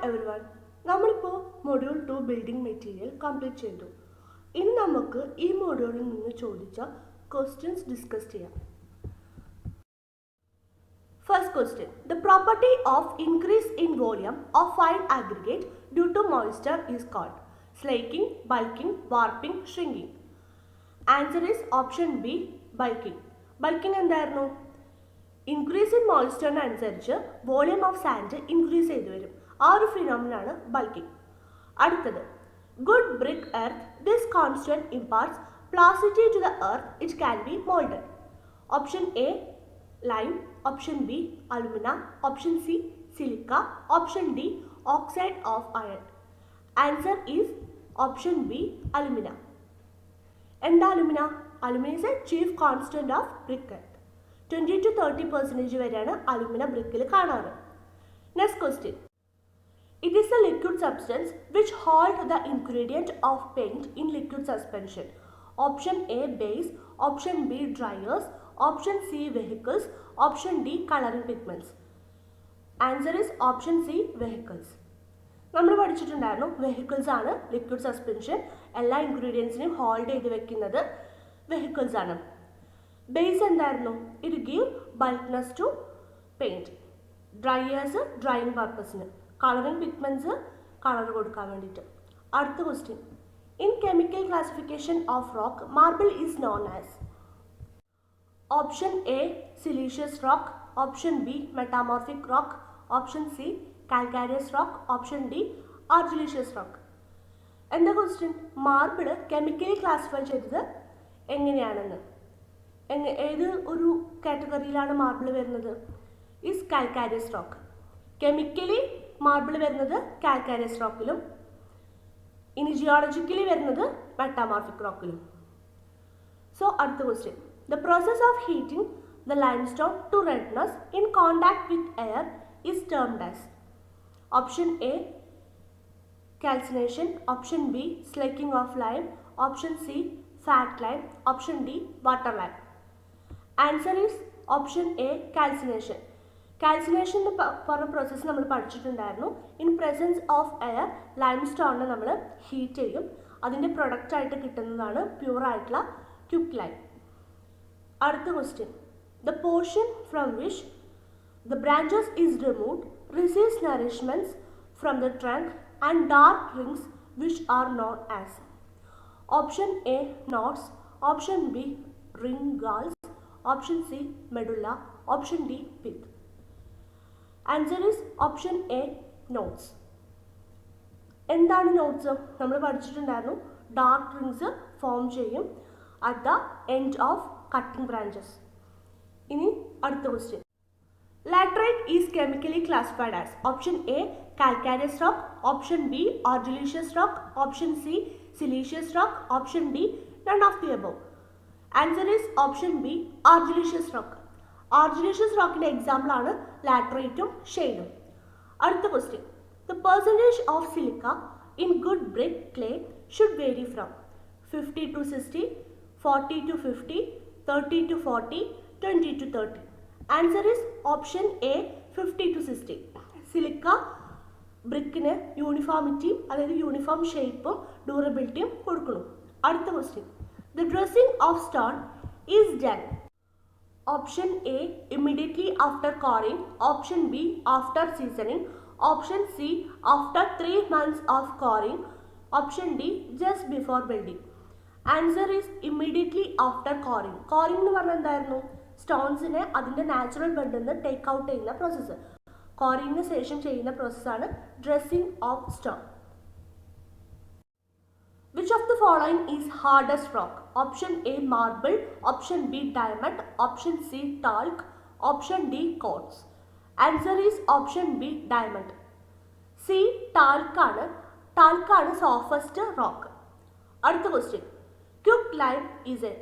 everyone. നമ്മളിപ്പോൾ module 2 building material complete ചെയ്തു. ഇനി നമുക്ക് ഈ മൊഡ്യൂളിൽ നിന്ന് ചോദിച്ച ക്വസ്റ്റ്യൻസ് ഡിസ്കസ് ചെയ്യാം. First question. The property of increase in volume of fine aggregate due to moisture is called slaking, bulking, warping, shrinking. Answer is option B, bulking. Bulking എന്തായിരുന്നു? Increase in മോയ്സ്ചറിന് അനുസരിച്ച് വോളിയം ഓഫ് സാൻഡ് ഇൻക്രീസ് ചെയ്തു വരും. ആ ഒരു ഫിനോമിനാണ് bulking. അടുത്തത്, good brick earth this constant imparts plasticity to the earth it can be moulded. Option A lime, option B alumina, option C silica, option D oxide of iron. Answer is option B alumina. എന്താ alumina? Alumina is a chief constant of brick earth. 20 to 30% വരെയാണ് alumina ബ്രിക്കിൽ കാണാറ്. Next question. It is a liquid substance which hold the ingredient of paint in liquid suspension. Option A base, option B dryers, option C vehicles, option D coloring pigments. Answer is option C vehicles. നമ്മൾ പഠിച്ചിട്ടുണ്ടായിരുന്നു vehicles ആണ് liquid suspension എല്ലാ ഇൻഗ്രീഡിയൻസിനെയും hold ചെയ്ത് വെക്കുന്നത് vehicles ആണ്. Base എന്തായിരുന്നു? It give bulkness to paint. Dryers drying പർപ്പസിന്, കളറിംഗ് പിഗ്മെൻറ്റ്സ് കളർ കൊടുക്കാൻ വേണ്ടിയിട്ട്. അടുത്ത question. In chemical classification of rock marble is known as. Option A siliceous rock, option B metamorphic rock, option C calcareous rock, option D argillaceous rock. എന്താ question? Marble chemically classify ചെയ്തത് എങ്ങനെയാണെന്ന്. ഏത് ഒരു കാറ്റഗറിയിലാണ് marble വരുന്നത്? Is calcareous rock. Chemically marble വരുന്നത് calcareous റോക്കിലും ഇനി ജിയോളജിക്കലി വരുന്നത് മെറ്റാമോർഫിക് റോക്കിലും. സോ അടുത്ത question. The process of heating the limestone to redness in contact with air is termed as. Option A calcination, option B slaking of lime, option C fat lime, option D water lime. Answer is option A calcination. Calcination എന്ന് പറഞ്ഞ process നമ്മൾ പഠിച്ചിട്ടുണ്ടായിരുന്നു. In presence of air ലൈംസ്റ്റോണിനെ നമ്മൾ heat ചെയ്യും. അതിൻ്റെ product ആയിട്ട് കിട്ടുന്നതാണ് പ്യൂർ ആയിട്ടുള്ള ക്യുക്ക് ലൈം. അടുത്ത question. The portion from which the branches is removed receives nourishments from the trunk and dark rings which are known as. Option A knots, option B ring galls, option C medulla, option D pith. Answer is option A knots. എന്താണ് knots? നമ്മൾ പഠിച്ചിട്ടുണ്ടായിരുന്നു dark rings form ചെയ്യും at the end of cutting branches. ഇനി അടുത്ത question. Laterite is chemically classified as. Option A calcareous rock, option B argillaceous rock, option C siliceous rock, option D none of the above. Answer is option B argillaceous rock. Argillaceous റോക്കിൻ്റെ example ആണ് ലാറ്ററൈറ്റും ഷെയ്ഡും. അടുത്ത question. The percentage of silica in good brick clay should vary from 50 to 60, 40 to 50, 30 to 40, 20 to 30. Answer is option A 50 to 60. സിലിക്ക ബ്രിക്കിന് യൂണിഫോമിറ്റിയും അതായത് uniform ഷേപ്പും ഡ്യൂറബിലിറ്റിയും കൊടുക്കണം. അടുത്ത question. The dressing of stone is done. Option A immediately after quarrying, option B after seasoning, option C after 3 months of quarrying, option D just before building. Answer is immediately after quarrying. Quarrying എന്ന് പറഞ്ഞാൽ എന്തായിരുന്നു? സ്റ്റോൺസിനെ അതിൻ്റെ natural ബെഡിൽ നിന്ന് take out ചെയ്യുന്ന process. കോറിംഗിന് ശേഷം ചെയ്യുന്ന പ്രോസസ്സാണ് dressing of stone. Which of the following is hardest rock? Option A marble, option B diamond, option C talc, option D quartz. Answer is option B diamond. C talc ആണ് softest rock. അടുത്ത question. Cuked lime is a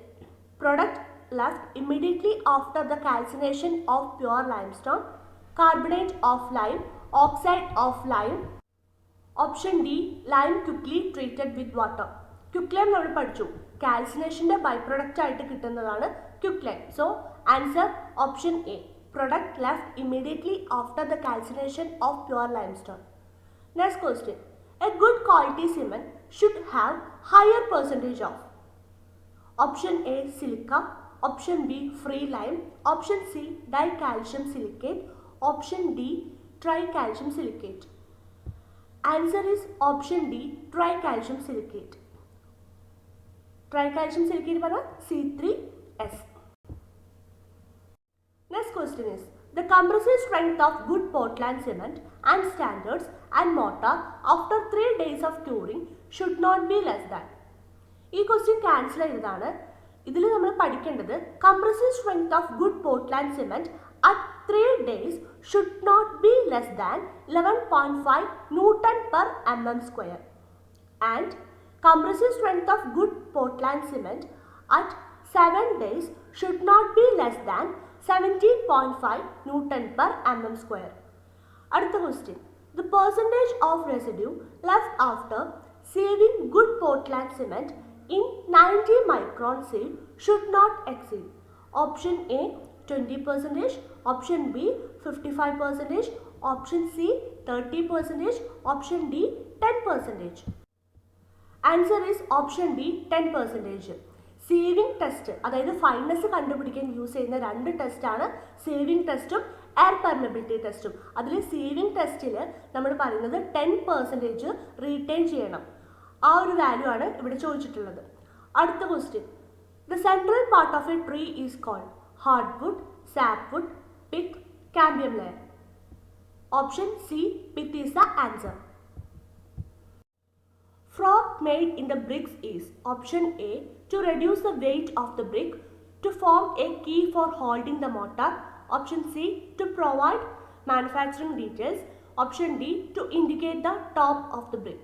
product left immediately after the calcination of pure limestone, carbonate of lime, oxide of lime. Option D lime quickly treated with water. Quick lime നമ്മൾ പഠിച്ചു, കാൽസിനേഷൻ്റെ by product ആയിട്ട് കിട്ടുന്നതാണ് quick lime. So answer option A, product left immediately after the calcination of pure limestone. Next question. A good quality cement should have higher percentage of option A silica, option B free lime, option C dicalcium silicate, option D tricalcium silicate. Answer is option D tricalcium silicate. Tricalcium silicate is C3S. Next question is, the compressive strength of good Portland cement and standards and mortar after 3 days of curing should not be less than. ഈ question cancel ചെയ്തതാണ്. ഇതിൽ നമ്മൾ പഠിക്കേണ്ടത് compressive strength of good Portland cement at 3 days should not be less than 11.5 Newton per mm square and compressive strength of good Portland cement at 7 days should not be less than 17.5 Newton per mm square. അടുത്ത question, the percentage of residue left after saving good Portland cement in 90 micron sieve should not exceed option A 20%, option B 55%, option C 30%, option D 10%. Answer is option D 10%. Saving test, അതായത് ഫൈനസ് കണ്ടുപിടിക്കാൻ use ചെയ്യുന്ന 2 ടെസ്റ്റാണ് saving ടെസ്റ്റും air permeability ടെസ്റ്റും. അതിൽ saving ടെസ്റ്റിൽ നമ്മൾ പറയുന്നത് 10% റീറ്റെയിൻ ചെയ്യണം. ആ ഒരു വാല്യൂ ആണ് ഇവിടെ ചോദിച്ചിട്ടുള്ളത്. അടുത്ത question, the central part of a tree is called hardwood, sapwood, pith, cambium layer. Option C pith is the answer. Frog made in the bricks is option A to reduce the weight of the brick, to form a key for holding the mortar, option C to provide manufacturing details, option D to indicate the top of the brick.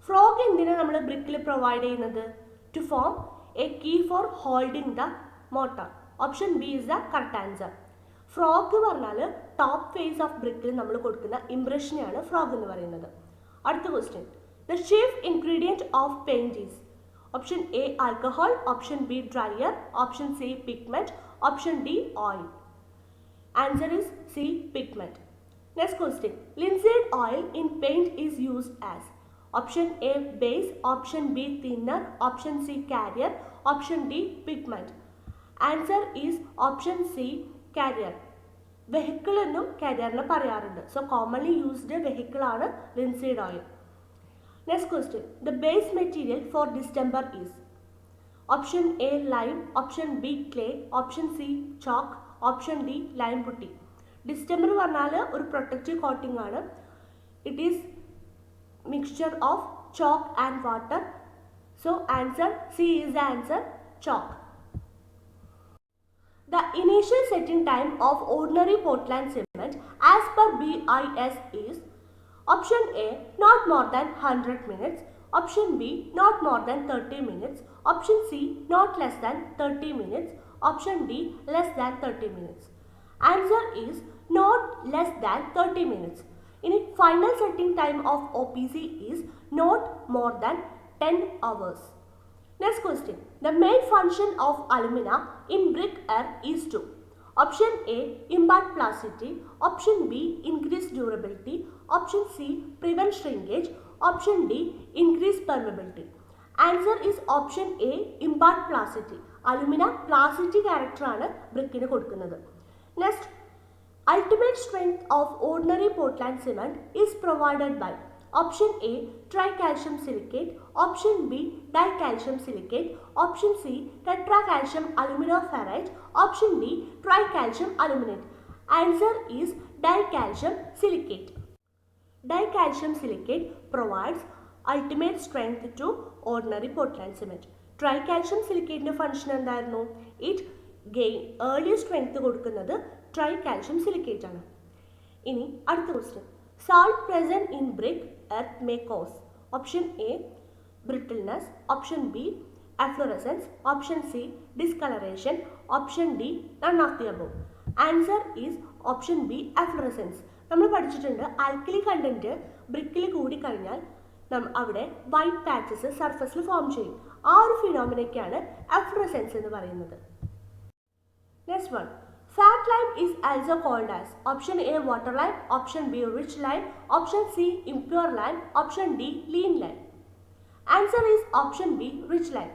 Frog എന്തിനാണ് നമ്മൾ ബ്രിക്കിൽ provide ചെയ്യുന്നത്? To form a key for holding the mortar. Option B is the correct answer. Frog പറഞ്ഞാൽ top face of ബ്രിക്കിൽ നമ്മൾ കൊടുക്കുന്ന ഇംപ്രഷനെയാണ് frog എന്ന് പറയുന്നത്. അടുത്ത question, the chief ingredient of paint is option A alcohol, option B dryer, option C pigment, option D oil. Answer is C pigment. Next question, linseed oil in paint is used as option A base, option B thinner, option C carrier, option D pigment. Answer is option C carrier. Vehicle എന്നും കാരിയറിനെ പറയാറുണ്ട്. So commonly used vehicle ആണ് linseed oil. Next question, the base material for distemper is option A lime, option B clay, option C chalk, option D lime putty. Distemper പറഞ്ഞാൽ ഒരു protective coating ആണ്. It is mixture of chalk and water. So answer C is the answer, chalk. The initial setting time of ordinary Portland cement as per BIS is option A not more than 100 minutes, option B not more than 30 minutes, option C not less than 30 minutes, option D less than 30 minutes. Answer is not less than 30 minutes. In final setting time of OPC is not more than 10 hours. Next question, the main function of alumina in brick-earth is to option A impart plasticity, option B increase durability, option C prevent shrinkage, option D increase permeability. Answer is option A impart plasticity. Alumina plasticity character ആണ് ബ്രിക്കിന് കൊടുക്കുന്നത്. Next, ultimate strength of ordinary Portland cement is provided by option A tricalcium silicate, option B dicalcium silicate, option C tetracalcium aluminoferrite, option D tricalcium aluminate. Answer is dicalcium silicate. Dicalcium silicate provides ultimate strength to ordinary Portland cement. Tricalcium silicate function എന്തായിരുന്നു? It gain early strength കൊടുക്കുന്നത് tricalcium silicate ആണ്. ഇനി അടുത്ത question, salt present in brick earth may cause option A brittleness, option B efflorescence, option C discoloration, option D none of the above. Answer is option B efflorescence. നമ്മൾ പഠിച്ചിട്ടുണ്ട് alkali content ബ്രിക്കിൽ കൂടി കഴിഞ്ഞാൽ അവിടെ white patches സർഫസിൽ form ചെയ്യും. ആ ഒരു ഫിനോമിനയ്ക്കാണ് efflorescence എന്ന് പറയുന്നത്. Next one, Fat lime is also called as option A water lime, option B rich lime, option C impure lime, option D lean lime. Answer is option B rich lime.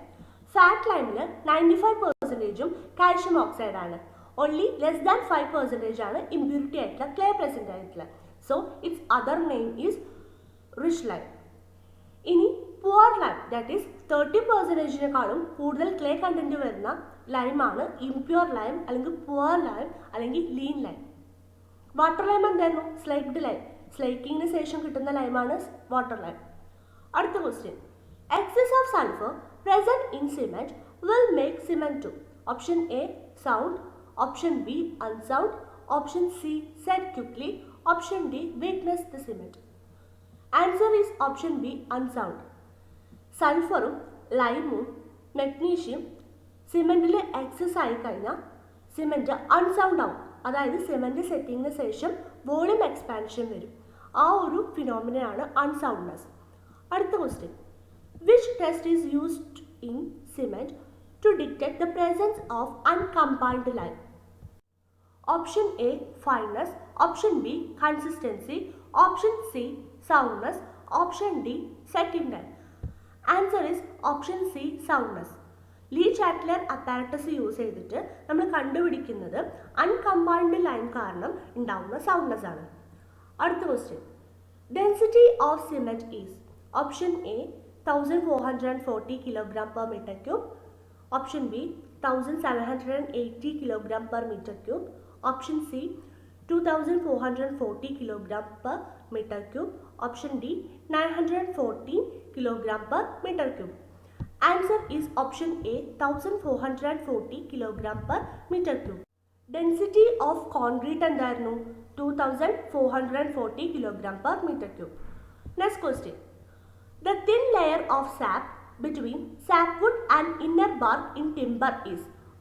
Fat lime 95% calcium oxide ആണ്. Only less than 5% ആണ് impurity ആയിട്ടുള്ള clay present ആയിട്ടുള്ള. So its other name is rich lime. ഇനി poor lime, that is 30%-നേക്കാളും കൂടുതൽ clay content വരുന്ന ലൈമാണ് impure lime അല്ലെങ്കിൽ poor lime അല്ലെങ്കിൽ lean lime. Water lime എന്തായിരുന്നു? സ്ലൈക്ഡ് ലൈം. സ്ലൈക്കിങ്ങിന് ശേഷം കിട്ടുന്ന ലൈമാണ് വാട്ടർ ലൈം. അടുത്ത question. Excess of sulfur present in cement will make cement too. Option A sound, option B unsound, option C set quickly, option D weakness the cement. Answer is option B unsound. സൾഫറും ലൈമും magnesium സിമെൻറ്റിൽ excess ആയി കഴിഞ്ഞാൽ cement unsound ആവും. അതായത് cement സെറ്റിങ്ങിന് ശേഷം volume expansion വരും. ആ ഒരു ഫിനോമിനയാണ് അൺസൗണ്ട്നെസ്. അടുത്ത question. Which test is used in cement to detect the presence of uncombined lime? Option A fineness, option B consistency, option C soundness, option D setting time. Answer is option C soundness. Le Chatelier apparatus use ചെയ്തിട്ട് നമ്മൾ കണ്ടുപിടിക്കുന്നത് uncombined lime കാരണം ഉണ്ടാവുന്ന soundness ആണ്. അടുത്ത question. Density of cement is option A 1440 kg per meter cube, option B 1780 kg per meter cube, option C 2440 kg per meter cube, option D 914 kg per meter cube. Answer is option A 1440 kg per meter cube. Density of concrete എന്തായിരുന്നു? 2440 kg per meter cube. Next question. The thin layer of sap between sapwood and inner bark in timber is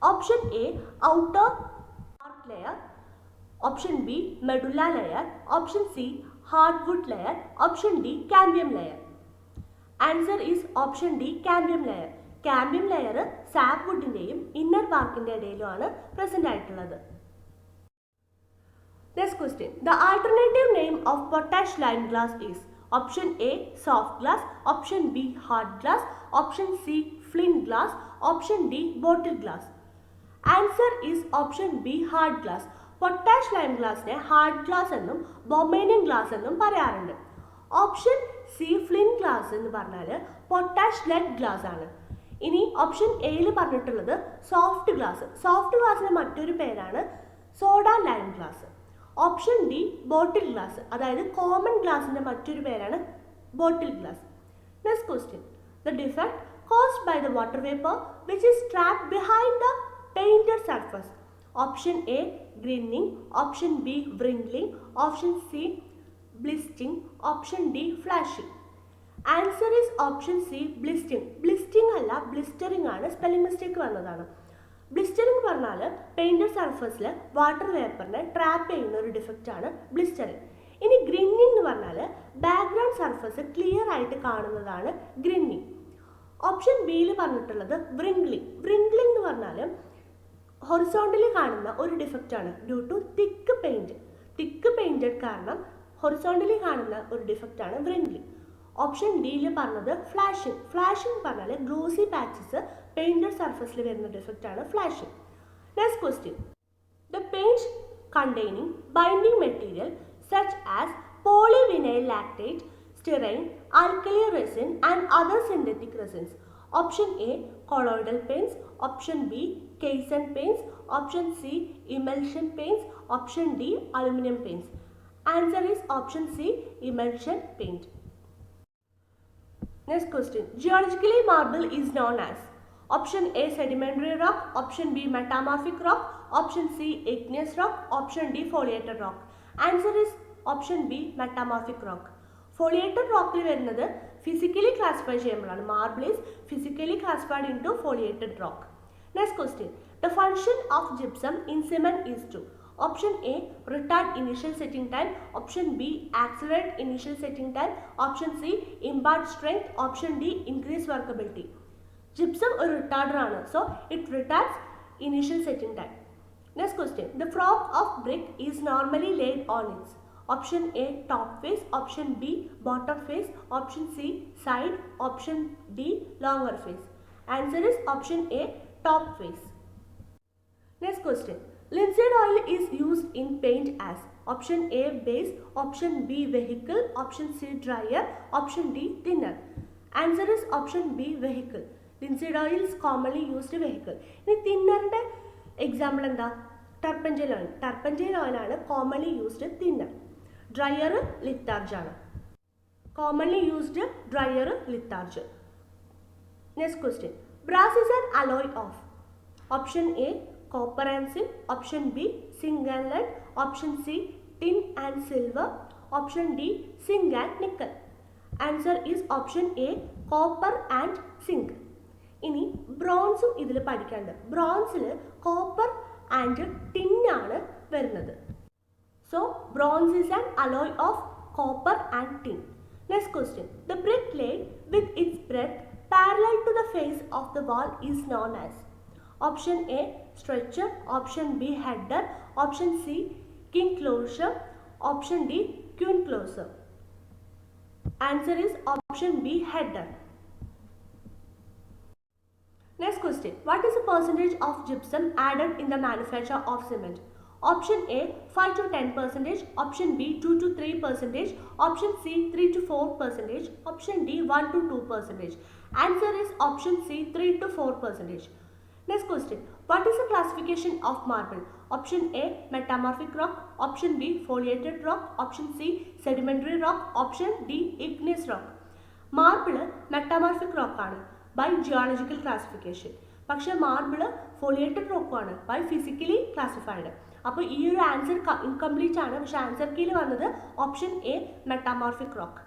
option A outer bark layer, option B medulla layer, option C hardwood layer, option D cambium layer. Answer is option D cambium layer. Cambium layer sapwoodന്റെയും inner barkന്റെ ഇടയിലുമാണ് present ആയിട്ടുള്ളത്. Next question. The alternative name of potash lime glass is option A soft glass, option B hard glass, option C flint glass, option D bottle glass. Answer is option B hard glass. Potash lime ഗ്ലാസിനെ hard glass എന്നും Bohemian glass എന്നും പറയാറുണ്ട്. Option C Flynn glass എന്ന് പറഞ്ഞാൽ potash lead glass ആണ്. ഇനി option എയിൽ പറഞ്ഞിട്ടുള്ളത് സോഫ്റ്റ് ഗ്ലാസ്. സോഫ്റ്റ് ഗ്ലാസിന്റെ മറ്റൊരു പേരാണ് soda lime glass. Option D bottle glass, അതായത് കോമൺ ഗ്ലാസിന്റെ മറ്റൊരു പേരാണ് bottle glass. Next question. The defect caused by the water vapour which is trapped behind the painted surface. Option A grinning, option B wrinkling, option C blisting, option D flashing. Answer is option C blisting. Blisting അല്ല blistering ആണ്, spelling mistake വന്നതാണ്. Blistering പറഞ്ഞാൽ painted സർഫസിൽ water വേപ്പറിനെ trap ചെയ്യുന്ന ഒരു defect ആണ് blistering. ഇനി ഗ്രിന്നിംഗ് എന്ന് പറഞ്ഞാൽ ബാക്ക്ഗ്രൗണ്ട് സർഫസ് ക്ലിയർ ആയിട്ട് കാണുന്നതാണ് ഗ്രിന്നിംഗ്. ഓപ്ഷൻ ബിയിൽ പറഞ്ഞിട്ടുള്ളത് വ്രിംഗ്ലിംഗ്. വ്രിംഗ്ലിംഗ് എന്ന് പറഞ്ഞാൽ ഹൊറിസോണ്ടലി കാണുന്ന ഒരു ഡിഫക്റ്റ് ആണ് due to thick paint. Thick painted കാരണം ഹൊറിസോണ്ടലി കാണുന്ന ഒരു ഡിഫക്റ്റ് ആണ് വ്രിംഗ്ലിംഗ്. ഓപ്ഷൻ ഡിയിൽ പറഞ്ഞത് ഫ്ലാഷിംഗ്. ഫ്ലാഷിംഗ് പറഞ്ഞാൽ ഗ്ലോസി പാച്ചസ് പെയിന്റഡ് സർഫസിൽ വരുന്ന ഡിഫക്റ്റ് ആണ് flashing. Next question. The paint containing binding material such as polyvinyl lactate, styrene, alkali resin and other synthetic resins. Option A colloidal paints, option B casein paints, option C emulsion paints, option D aluminum paints. Answer is option C emulsion paint. Next question. Geologically marble is known as option A sedimentary rock, option B metamorphic rock, option C igneous rock, option D foliated rock. Answer is option B metamorphic rock. Foliated rock വരുന്നത് physically classify ചെയ്യുമ്പോഴാണ്. Marble is physically classified into foliated rock. Next question. The function of gypsum in cement is to option A retard initial setting time, option B accelerate initial setting time, option C impart strength, option D increase workability. Gypsum ഒരു retarder ആണ്, so it retards initial setting time. Next question. The frog of brick is normally laid on its option A top face, option B bottom face, option C side, option D longer face. Answer is option A top face. Next question. Linseed oil is used in paint as option A base, option B vehicle, option C dryer, option D thinner. Answer is option B vehicle. Linseed oil is commonly used vehicle. ഇനി തിന്നറിൻ്റെ example എന്താ? ടർപ്പൻജൈൽ oil. Turpentine ഓയിലാണ് commonly used thinner. Dryer litharge ആണ്. Commonly used dryer litharge. Next question. Brass is an alloy of option A copper and zinc, option B zinc and lead, option C tin and silver, option D zinc and nickel. Answer is option A copper and zinc. ഇനി ബ്രോൺസും ഇതിൽ പഠിക്കാനുണ്ട്. ബ്രോൺസിൽ copper and tin ആണ് വരുന്നത്. So bronze is an alloy of copper and tin. Next question. The brick laid with its breadth parallel to the face of the wall is known as option A stretcher, option B header, option C king closure, option D queen closure. Answer is option B header. Next question. What is the percentage of gypsum added in the manufacture of cement? Option A 5 to 10%, option B 2 to 3%, option C 3 to 4%, option D 1 to 2%. Answer is option C 3 to 4%. Next question. What is the classification of marble? Option A metamorphic rock, option B foliated rock, option C sedimentary rock, option D igneous rock. Marble metamorphic rock ആണ് by geological classification. പക്ഷേ marble foliated rock ആണ് by physically classified. അപ്പോൾ ഈ ഒരു answer incomplete ആണ്. പക്ഷേ answer കീയിൽ വന്നത് option A metamorphic rock.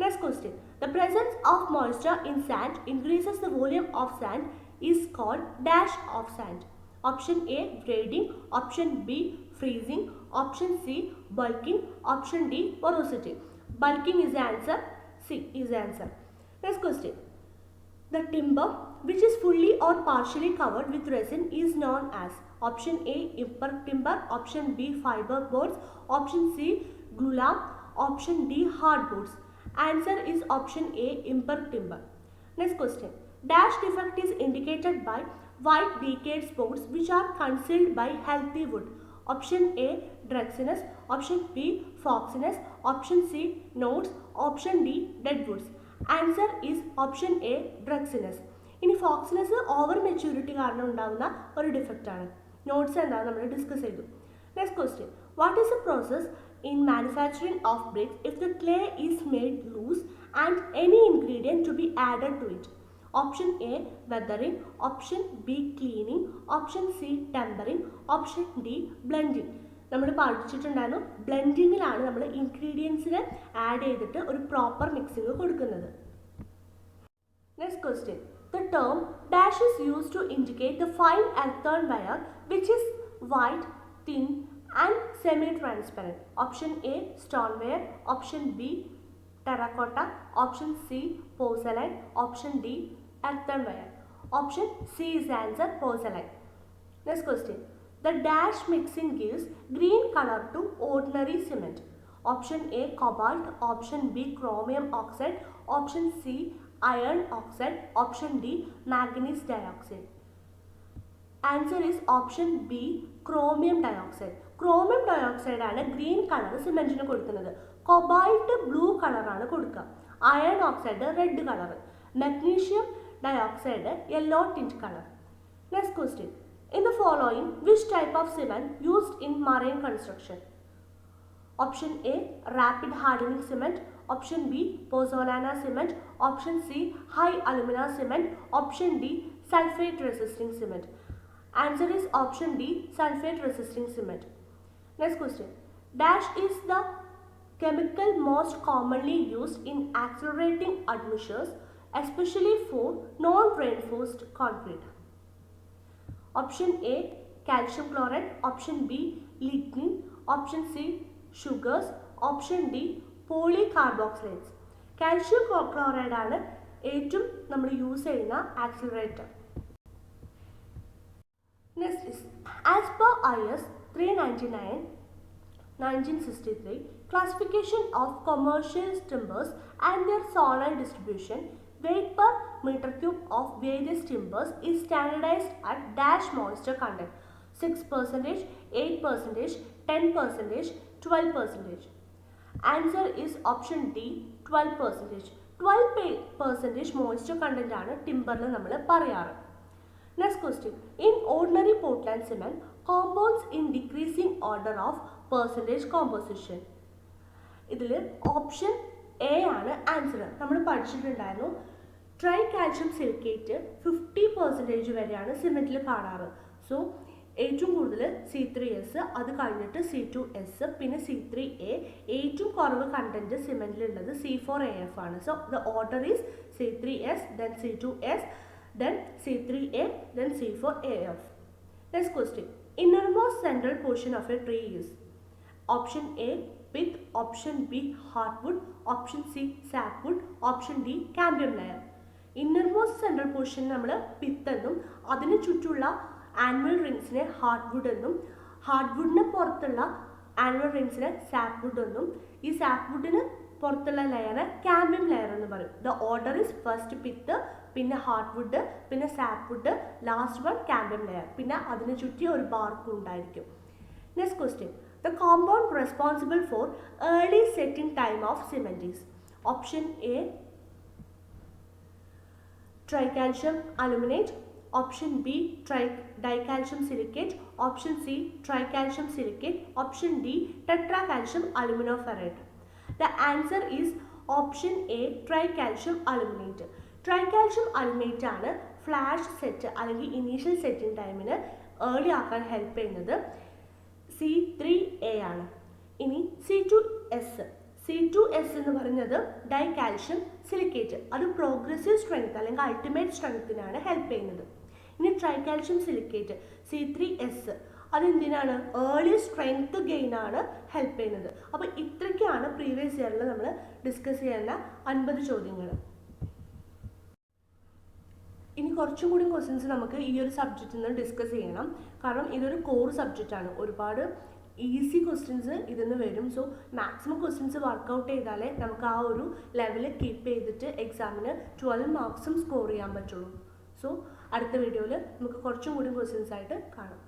Next question. The presence of moisture in sand increases the volume of sand is called dash of sand. Option A grading, option B freezing, option C bulking, option D porosity. Bulking is the answer. C is the answer. Next question. The timber which is fully or partially covered with resin is known as option A imper timber, option B fiber boards, option C glulam, option D hardboards. Answer is option A imper timber. Next question. Dash defect is indicated by white decayed spots which are concealed by healthy wood. Option A drexiness, option B foxiness, option C nodes, option D deadwoods. Answer is option A drexiness. ഇനി ഫോക്സിനെസ് over maturity കാരണം ഉണ്ടാകുന്ന ഒരു defect ആണ്. Notes എന്താണ് നമ്മൾ discuss ചെയ്തു. Next question. What is the process in manufacturing of bricks if the clay is made loose and any ingredient to be added to it? Option A weathering, option B cleaning, option C tempering, option D blending. നമ്മൾ പഠിച്ചിട്ടുണ്ടായിരുന്നു ബ്ലെൻഡിങ്ങിലാണ് നമ്മൾ ഇൻഗ്രീഡിയൻസിനെ add ചെയ്തിട്ട് ഒരു proper mixing കൊടുക്കുന്നത്. Next question. The term dash is used to indicate the fine earthen wire which is white, thin and semi-transparent. Option A stoneware, option B terracotta, option C porcelain, option D earthenware. Option C is the answer, porcelain. Next question. The dash mixing gives green color to ordinary cement. Option A cobalt, option B chromium oxide, option C iron oxide, option D manganese dioxide. Answer is option B chromium dioxide. Chromium dioxide ആണ് green colour സിമെന്റിന് കൊടുക്കുന്നത്. Cobalt blue കളറാണ് കൊടുക്കുക. Iron oxide red colour. Magnesium dioxide yellow tint color. Next question. In the following, which type of cement used in marine construction? Option A rapid hardening cement, option B pozzolana cement, option C high alumina cement, option D sulfate resisting cement. Answer is option D sulfate resisting cement. Next question. Dash is the chemical most commonly used in accelerating admixtures, especially for non-reinforced concrete. Option A calcium chloride, option B lignin, option C sugars, option D polycarboxylates. Calcium chloride ആണ് ഏറ്റവും നമ്മൾ use ചെയ്യുന്ന accelerator. Next is As per IS 399 1963, classification of commercial timbers and their zonal distribution, weight per meter cube of various timbers is standardized at dash moisture content 6%, 8%, 10%, 12%. Answer is option D, 12%. 12% moisture content ആണ് ടിമ്പറിൽ നമ്മൾ പറയാറ്. Next question. In ordinary Portland cement, compounds in decreasing order of percentage composition. ഇതിൽ option A ആണ് answer. നമ്മൾ പഠിച്ചിട്ടുണ്ടായിരുന്നു try calcium silicate 50% വരെയാണ് സിമെൻറ്റിൽ കാണാറ്. So ഏറ്റവും കൂടുതൽ C3S, അത് കഴിഞ്ഞിട്ട് C2S, പിന്നെ C3A, ഏറ്റവും കുറവ് കണ്ടന്റ് സിമെൻറ്റിലുള്ളത് C4AF ആണ്. So the order is C3S, then C2S, then C3A, then C4AF. Next question. Innermost central portion of a tree is option A pith, option B heartwood, option C sapwood, option D cambium layer. Innermost central portion നമ്മൾ pith എന്നും അതിന് ചുറ്റുള്ള annual റിങ്സിനെ heartwood എന്നും ഹാർട്ട്വുഡിന് പുറത്തുള്ള annual റിങ്സിനെ sapwood എന്നും ഈ സാപ്വുഡിന് പുറത്തുള്ള layer cambium layer എന്ന് പറയും. The order is first pith, പിന്നെ ഹാർട്ട്വുഡ്, പിന്നെ sapwood, last one cambium layer, പിന്നെ അതിന് ചുറ്റി ഒരു ബാർക്കും ഉണ്ടായിരിക്കും. Next question. The compound responsible for early setting time of cement is option A tricalcium aluminate, option B dicalcium silicate, option C tricalcium silicate, option D tetracalcium aluminoferrate. The answer is option A tricalcium aluminate. Tricalcium aluminate ആണ് flash set അല്ലെങ്കിൽ initial setting time early ആക്കാൻ help ചെയ്യുന്നത്. C3A ആണ്. ഇനി C2S എന്ന് പറയുന്നത് dicalcium silicate, അത് progressive strength അല്ലെങ്കിൽ അൾട്ടിമേറ്റ് സ്ട്രെങ്ത്തിനാണ് ഹെൽപ്പ് ചെയ്യുന്നത്. ഇനി ട്രൈകാൽഷ്യം സിലിക്കേറ്റ് C3S, അതെന്തിനാണ്? ഏർലി സ്ട്രെങ്ത് ഗെയിൻ ആണ് ഹെൽപ്പ് ചെയ്യുന്നത്. അപ്പോൾ ഇത്രയ്ക്കാണ് പ്രീവിയസ് ഇയറിൽ നമ്മൾ ഡിസ്കസ് ചെയ്യുന്ന 50 ചോദ്യങ്ങൾ. ഇനി കുറച്ചും കൂടി ക്വസ്റ്റ്യൻസ് നമുക്ക് ഈ ഒരു സബ്ജക്റ്റിൽ നിന്ന് ഡിസ്കസ് ചെയ്യണം. കാരണം ഇതൊരു കോർ സബ്ജക്റ്റാണ്. ഒരുപാട് ഈസി ക്വസ്റ്റ്യൻസ് ഇതിന്ന് വരും. സോ മാക്സിമം ക്വസ്റ്റ്യൻസ് വർക്കൗട്ട് ചെയ്താലേ നമുക്ക് ആ ഒരു ലെവൽ കീപ്പ് ചെയ്തിട്ട് എക്സാമിന് 12 മാർക്സും സ്കോർ ചെയ്യാൻ പറ്റുള്ളൂ. സോ അടുത്ത വീഡിയോയിൽ നമുക്ക് കുറച്ചും കൂടി ക്വസ്റ്റ്യൻസ് ആയിട്ട് കാണാം.